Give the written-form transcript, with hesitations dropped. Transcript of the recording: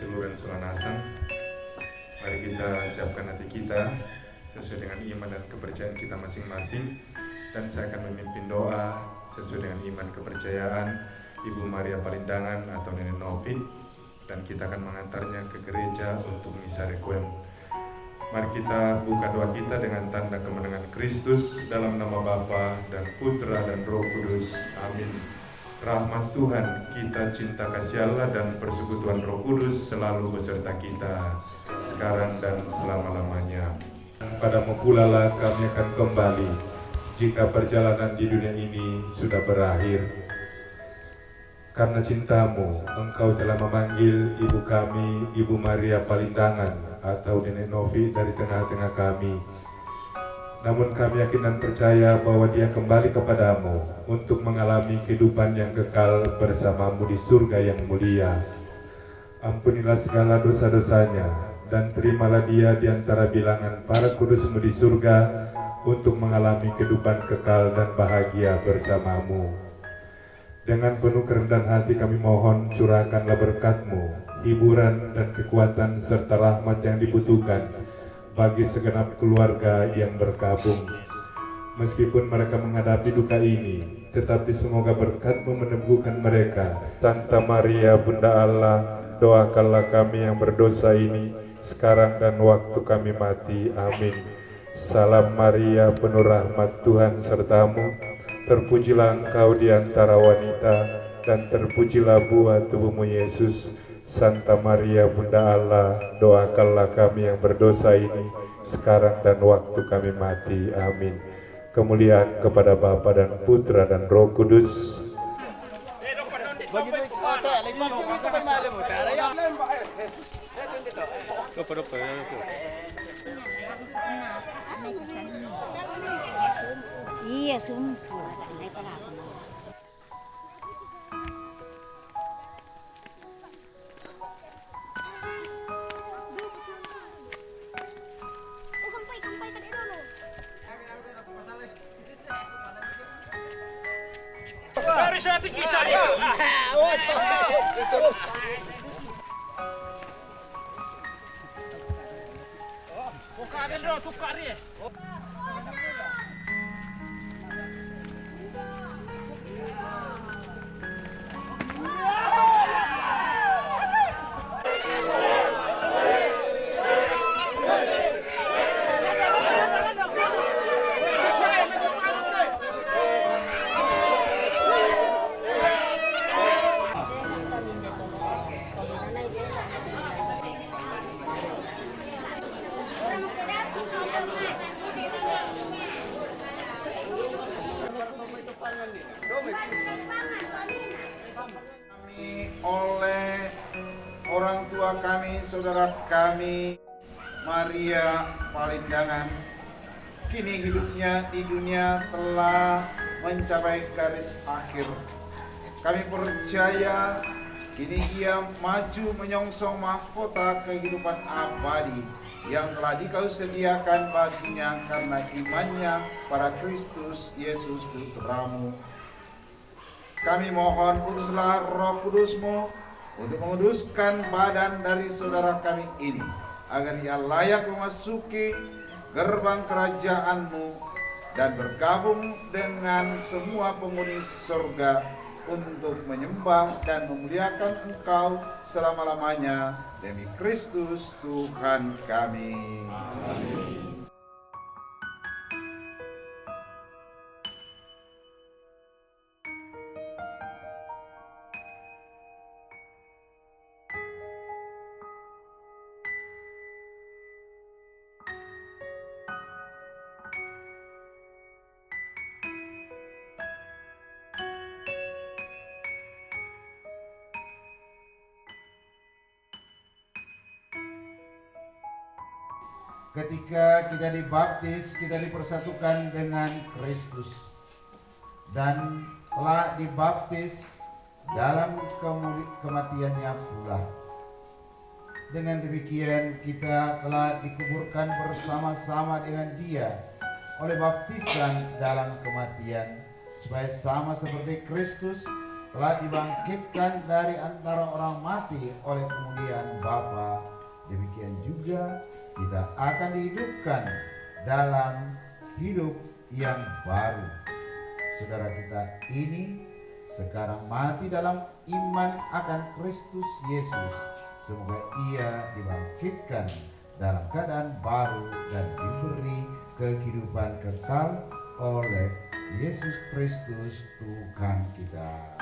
Seluruh Sulanasan, mari kita siapkan hati kita sesuai dengan iman dan kepercayaan kita masing-masing, dan saya akan memimpin doa sesuai dengan iman kepercayaan Ibu Maria Palindangan atau Nenek Novi, dan kita akan mengantarnya ke gereja untuk misa requiem. Mari kita buka doa kita dengan tanda kemenangan Kristus dalam nama Bapa dan Putra dan Roh Kudus. Amin. Rahmat Tuhan, kita cinta kasih Allah dan persekutuan Roh Kudus selalu beserta kita sekarang dan selama-lamanya. Padamu pula lah kami akan kembali jika perjalanan di dunia ini sudah berakhir. Karena cintamu, Engkau telah memanggil Ibu kami, Ibu Maria Palindangan atau Nenek Novi dari tengah-tengah kami. Namun kami yakin dan percaya bahwa dia kembali kepadamu untuk mengalami kehidupan yang kekal bersamamu di surga yang mulia. Ampunilah segala dosa-dosanya dan terimalah dia di antara bilangan para kudusmu di surga untuk mengalami kehidupan kekal dan bahagia bersamamu. Dengan penuh kerendahan hati kami mohon, curahkanlah berkat-Mu, hiburan dan kekuatan serta rahmat yang dibutuhkan bagi segenap keluarga yang bergabung. Meskipun mereka menghadapi duka ini, tetapi semoga berkat-Mu meneguhkan mereka. Santa Maria Bunda Allah, doakanlah kami yang berdosa ini, sekarang dan waktu kami mati. Amin. Salam Maria, penuh rahmat, Tuhan sertamu. Terpujilah Engkau di antara wanita, dan terpujilah buah tubuhmu Yesus. Santa Maria Bunda Allah, doakanlah kami yang berdosa ini, sekarang dan waktu kami mati. Amin. Kemuliaan kepada Bapa dan Putra dan Roh Kudus. Iya, sumpah. Naik pelakon. Oleh orang tua kami, saudara kami, Maria Palindangan, kini hidupnya di dunia telah mencapai garis akhir. Kami percaya kini ia maju menyongsong mahkota kehidupan abadi yang telah Dikau sediakan baginya karena imannya pada Kristus Yesus Putramu. Kami mohon, utuslah Roh Kudus-Mu untuk menguduskan badan dari saudara kami ini, agar ia layak memasuki gerbang kerajaan-Mu dan bergabung dengan semua penghuni surga untuk menyembah dan memuliakan Engkau selama-lamanya, demi Kristus Tuhan kami. Amin. ketika kita dibaptis, kita dipersatukan dengan Kristus dan telah dibaptis dalam kematiannya pula. Dengan demikian kita telah dikuburkan bersama-sama dengan Dia oleh baptisan dalam kematian, supaya sama seperti Kristus telah dibangkitkan dari antara orang mati oleh kemuliaan Bapa, demikian juga kita akan dihidupkan dalam hidup yang baru. Saudara kita ini sekarang mati dalam iman akan Kristus Yesus. Semoga ia dibangkitkan dalam keadaan baru dan diberi kehidupan kekal oleh Yesus Kristus Tuhan kita.